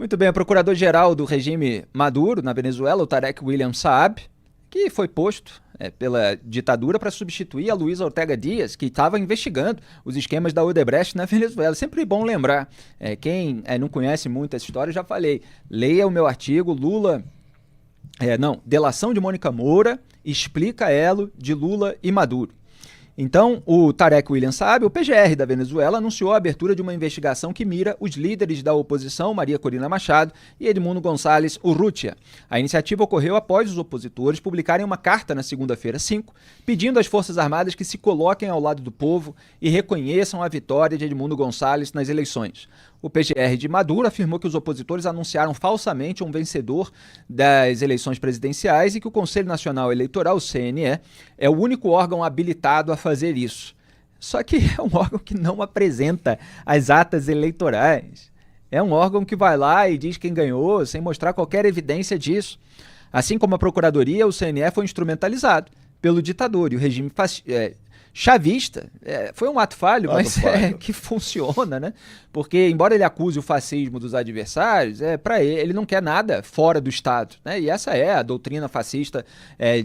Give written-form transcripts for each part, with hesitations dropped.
Muito bem, o procurador-geral do regime Maduro na Venezuela, o Tarek William Saab, que foi posto pela ditadura para substituir a Luísa Ortega Dias, que estava investigando os esquemas da Odebrecht na Venezuela. Sempre bom lembrar, quem não conhece muito essa história, eu já falei, leia o meu artigo, Delação de Mônica Moura, explica elo de Lula e Maduro. Então, o Tarek William Saab, o PGR da Venezuela, anunciou a abertura de uma investigação que mira os líderes da oposição, Maria Corina Machado e Edmundo Gonçalves Urrutia. A iniciativa ocorreu após os opositores publicarem uma carta na segunda-feira 5, pedindo às Forças Armadas que se coloquem ao lado do povo e reconheçam a vitória de Edmundo Gonçalves nas eleições. O PGR de Maduro afirmou que os opositores anunciaram falsamente um vencedor das eleições presidenciais e que o Conselho Nacional Eleitoral, o CNE, é o único órgão habilitado a fazer isso. Só que é um órgão que não apresenta as atas eleitorais. É um órgão que vai lá e diz quem ganhou, sem mostrar qualquer evidência disso. Assim como a Procuradoria, o CNE foi instrumentalizado pelo ditador e o regime chavista. Foi um ato falho, mas que funciona, né? Porque, embora ele acuse o fascismo dos adversários, para ele não quer nada fora do Estado, né? E essa é a doutrina fascista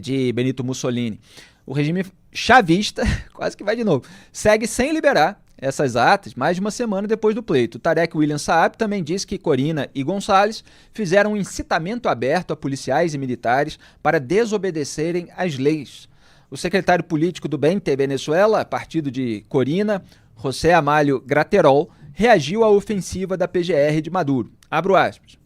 de Benito Mussolini. O regime chavista, quase que vai de novo, segue sem liberar essas atas mais de uma semana depois do pleito. Tarek William Saab também disse que Corina e Gonçalves fizeram um incitamento aberto a policiais e militares para desobedecerem às leis. O secretário político do BNT Venezuela, partido de Corina, José Amalio Graterol, reagiu à ofensiva da PGR de Maduro. Abro aspas.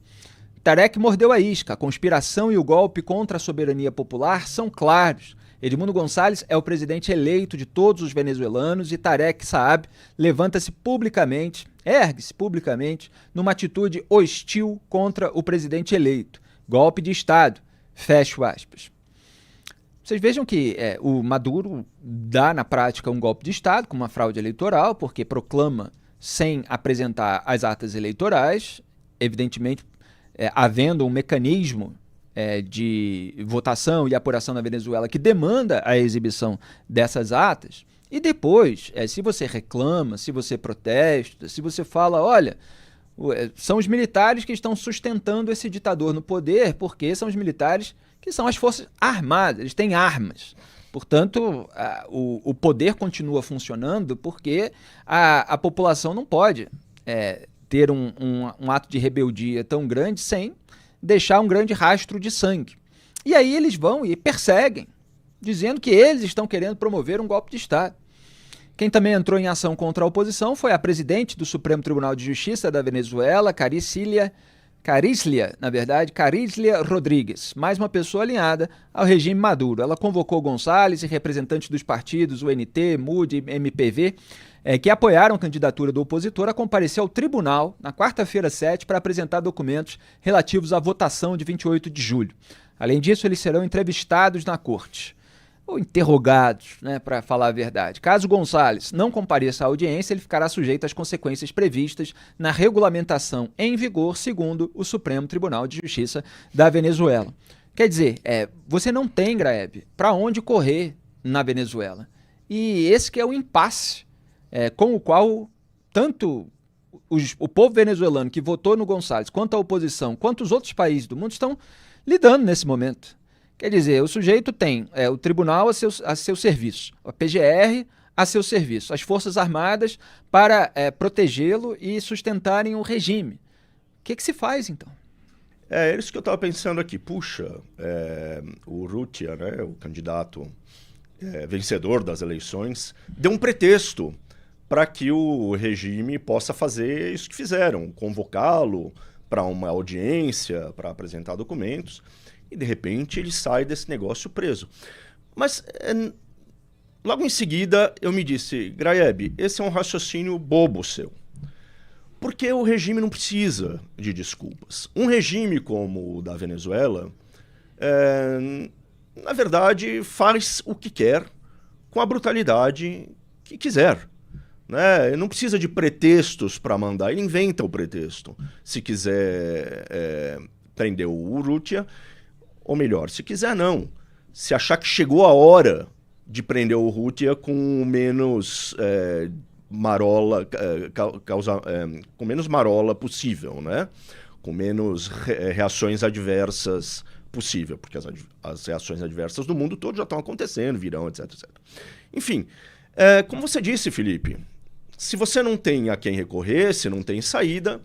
Tarek mordeu a isca. A conspiração e o golpe contra a soberania popular são claros. Edmundo Gonçalves é o presidente eleito de todos os venezuelanos e Tarek Saab levanta-se publicamente, ergue-se publicamente, numa atitude hostil contra o presidente eleito. Golpe de Estado. Fecho aspas. Vocês vejam que o Maduro dá na prática um golpe de Estado com uma fraude eleitoral, porque proclama sem apresentar as atas eleitorais, evidentemente havendo um mecanismo de votação e apuração na Venezuela que demanda a exibição dessas atas. E depois, se você reclama, se você protesta, se você fala, olha, são os militares que estão sustentando esse ditador no poder, porque são os militares que são as forças armadas, eles têm armas. Portanto, o poder continua funcionando porque a população não pode ter um ato de rebeldia tão grande sem deixar um grande rastro de sangue. E aí eles vão e perseguem, dizendo que eles estão querendo promover um golpe de Estado. Quem também entrou em ação contra a oposição foi a presidente do Supremo Tribunal de Justiça da Venezuela, Carícia Rodrigues, mais uma pessoa alinhada ao regime Maduro. Ela convocou Gonçalves e representantes dos partidos UNT, MUD e MPV, que apoiaram a candidatura do opositor, a comparecer ao tribunal na quarta-feira 7 para apresentar documentos relativos à votação de 28 de julho. Além disso, eles serão entrevistados na corte, ou interrogados, para falar a verdade. Caso Gonçalves não compareça à audiência, ele ficará sujeito às consequências previstas na regulamentação em vigor, segundo o Supremo Tribunal de Justiça da Venezuela. Quer dizer, você não tem, Graeb, para onde correr na Venezuela. E esse que é o impasse com o qual tanto o povo venezuelano que votou no Gonçalves, quanto a oposição, quanto os outros países do mundo estão lidando nesse momento. Quer dizer, o sujeito tem o tribunal a seu serviço, a PGR a seu serviço, as Forças Armadas para protegê-lo e sustentarem o regime. O que se faz, então? É isso que eu estava pensando aqui. Puxa, o Urrutia, o candidato vencedor das eleições, deu um pretexto para que o regime possa fazer isso que fizeram, convocá-lo para uma audiência, para apresentar documentos. E, de repente, ele sai desse negócio preso. Mas, logo em seguida, eu me disse, Graeb, esse é um raciocínio bobo seu. Porque o regime não precisa de desculpas. Um regime como o da Venezuela, na verdade, faz o que quer com a brutalidade que quiser. Né? Não precisa de pretextos para mandar, ele inventa o pretexto. Se quiser prender o Urrutia, ou melhor, se quiser não. Se achar que chegou a hora de prender o Urrutia com menos marola, com menos marola possível, né? com menos reações adversas possível, porque as reações adversas do mundo todo já estão acontecendo, virão, etc, etc. Enfim, como você disse, Felipe, se você não tem a quem recorrer, se não tem saída,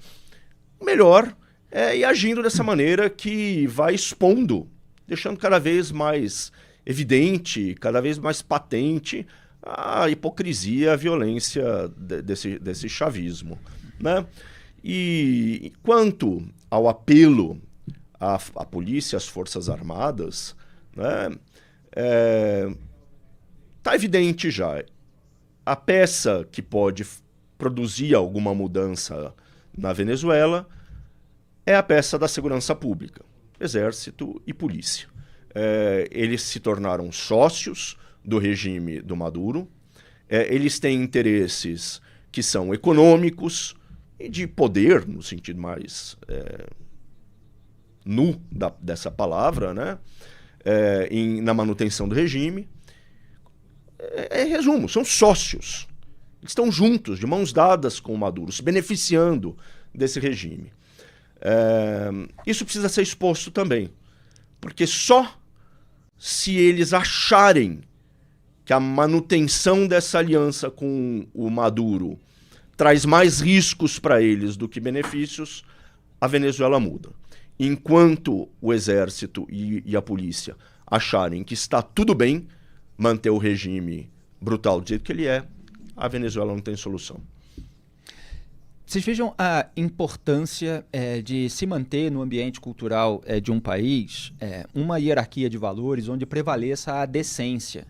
melhor é ir agindo dessa maneira que vai expondo, deixando cada vez mais evidente, cada vez mais patente a hipocrisia, a violência desse chavismo, né? E quanto ao apelo à polícia, às Forças Armadas, né, tá evidente já. A peça que pode produzir alguma mudança na Venezuela é a peça da segurança pública, exército e polícia. Eles se tornaram sócios do regime do Maduro, eles têm interesses que são econômicos e de poder, no sentido mais nu dessa palavra, né? Na manutenção do regime. Resumo, são sócios. Eles estão juntos, de mãos dadas com o Maduro, se beneficiando desse regime. Isso precisa ser exposto também, porque só se eles acharem que a manutenção dessa aliança com o Maduro traz mais riscos para eles do que benefícios, a Venezuela muda. Enquanto o exército e a polícia acharem que está tudo bem manter o regime brutal do jeito que ele é, a Venezuela não tem solução. Vocês vejam a importância de se manter no ambiente cultural de um país uma hierarquia de valores onde prevaleça a decência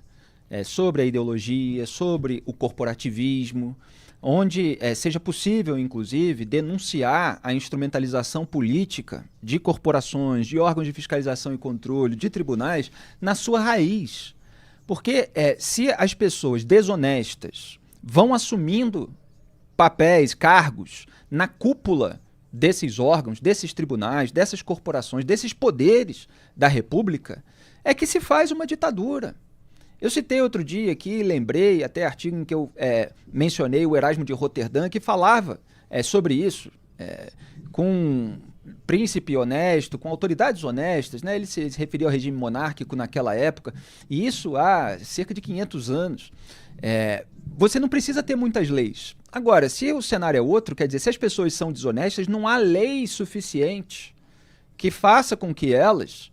sobre a ideologia, sobre o corporativismo, onde seja possível, inclusive, denunciar a instrumentalização política de corporações, de órgãos de fiscalização e controle, de tribunais, na sua raiz. Porque se as pessoas desonestas vão assumindo papéis, cargos na cúpula desses órgãos, desses tribunais, dessas corporações, desses poderes da República, é que se faz uma ditadura. Eu citei outro dia aqui, lembrei até artigo em que eu mencionei o Erasmo de Roterdã, que falava sobre isso, com príncipe honesto, com autoridades honestas, né? Ele se referia ao regime monárquico naquela época, e isso há cerca de 500 anos. Você não precisa ter muitas leis. Agora, se o cenário é outro, quer dizer, se as pessoas são desonestas, não há lei suficiente que faça com que elas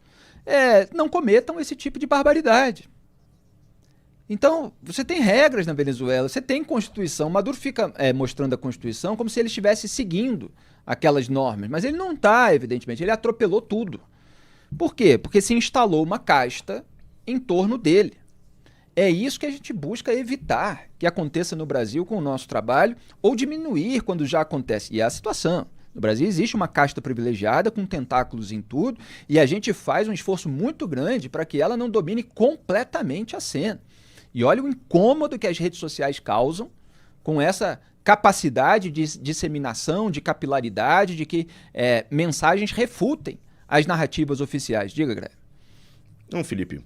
não cometam esse tipo de barbaridade. Então, você tem regras na Venezuela, você tem Constituição. Maduro fica mostrando a Constituição como se ele estivesse seguindo aquelas normas, mas ele não está, evidentemente, ele atropelou tudo. Por quê? Porque se instalou uma casta em torno dele. É isso que a gente busca evitar que aconteça no Brasil com o nosso trabalho, ou diminuir quando já acontece. E é a situação. No Brasil existe uma casta privilegiada com tentáculos em tudo, e a gente faz um esforço muito grande para que ela não domine completamente a cena. E olha o incômodo que as redes sociais causam com essa capacidade de disseminação, de capilaridade, de que mensagens refutem as narrativas oficiais. Diga, Greg. Não, Felipe,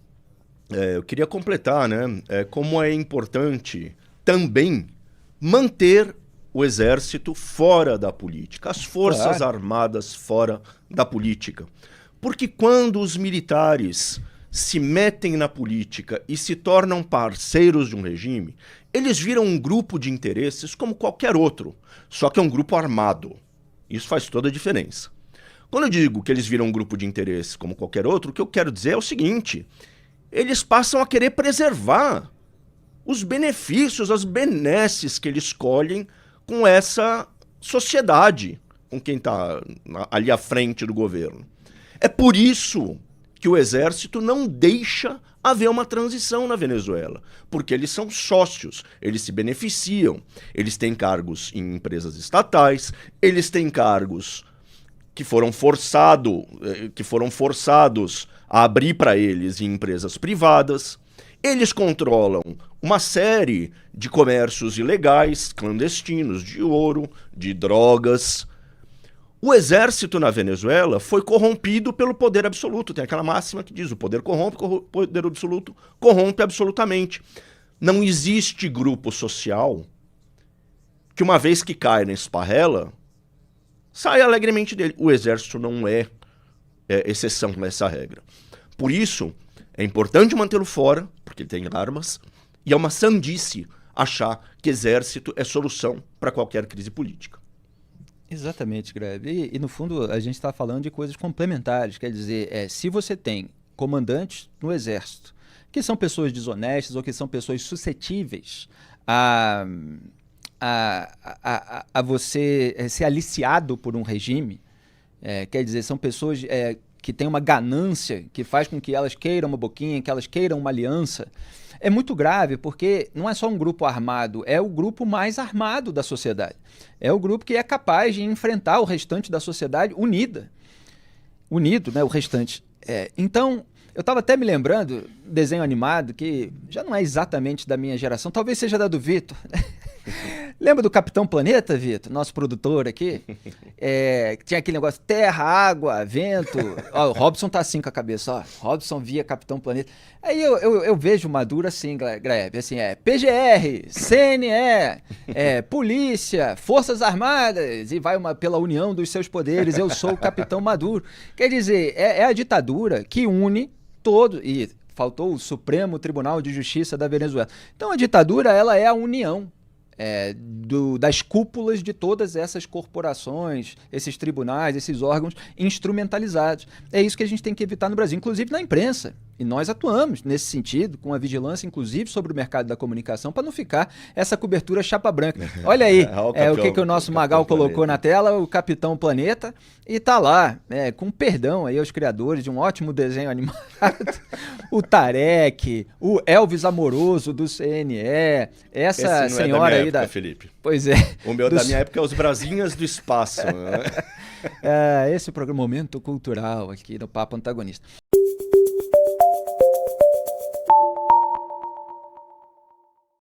eu queria completar, né? Como é importante também manter o exército fora da política, as forças armadas fora da política. Porque quando os militares se metem na política e se tornam parceiros de um regime, eles viram um grupo de interesses como qualquer outro, só que é um grupo armado. Isso faz toda a diferença. Quando eu digo que eles viram um grupo de interesses como qualquer outro, o que eu quero dizer é o seguinte: eles passam a querer preservar os benefícios, as benesses que eles colhem com essa sociedade, com quem está ali à frente do governo. É por isso que o exército não deixa haver uma transição na Venezuela, porque eles são sócios, eles se beneficiam, eles têm cargos em empresas estatais, eles têm cargos que foram forçados a abrir para eles em empresas privadas, eles controlam uma série de comércios ilegais, clandestinos, de ouro, de drogas. O exército na Venezuela foi corrompido pelo poder absoluto. Tem aquela máxima que diz: o poder corrompe, o poder absoluto corrompe absolutamente. Não existe grupo social que, uma vez que cai na esparrela, sai alegremente dele. O exército não é exceção nessa regra. Por isso, é importante mantê-lo fora, porque ele tem armas, e é uma sandice achar que exército é solução para qualquer crise política. Exatamente, Greve. E no fundo, a gente está falando de coisas complementares. Quer dizer, se você tem comandantes no exército que são pessoas desonestas ou que são pessoas suscetíveis a você ser aliciado por um regime, quer dizer, são pessoas que têm uma ganância que faz com que elas queiram uma boquinha, que elas queiram uma aliança. É muito grave porque não é só um grupo armado, é o grupo mais armado da sociedade. É o grupo que é capaz de enfrentar o restante da sociedade unido, né, o restante. Então, eu estava até me lembrando, desenho animado, que já não é exatamente da minha geração, talvez seja da do Vitor. Lembra do Capitão Planeta, Vitor? Nosso produtor aqui? Tinha aquele negócio, terra, água, vento. Ó, o Robson tá assim com a cabeça, ó. Robson via Capitão Planeta. Aí eu vejo o Maduro assim, Greve, assim, PGR, CNE, polícia, Forças Armadas, e vai pela união dos seus poderes, eu sou o Capitão Maduro. Quer dizer, é a ditadura que une todo, e faltou o Supremo Tribunal de Justiça da Venezuela. Então a ditadura, ela é a união das cúpulas de todas essas corporações, esses tribunais, esses órgãos instrumentalizados. É isso que a gente tem que evitar no Brasil, inclusive na imprensa. E nós atuamos nesse sentido, com a vigilância, inclusive, sobre o mercado da comunicação, para não ficar essa cobertura chapa branca. Olha aí o que o nosso Magal colocou na tela, o Capitão Planeta, e tá lá, com perdão aí aos criadores de um ótimo desenho animado, o Tarek, o Elvis Amoroso do CNE, essa senhora aí da... Felipe. Pois é. O meu da minha época é os Brasinhas do Espaço. Né? Esse programa Momento Cultural aqui no Papo Antagonista.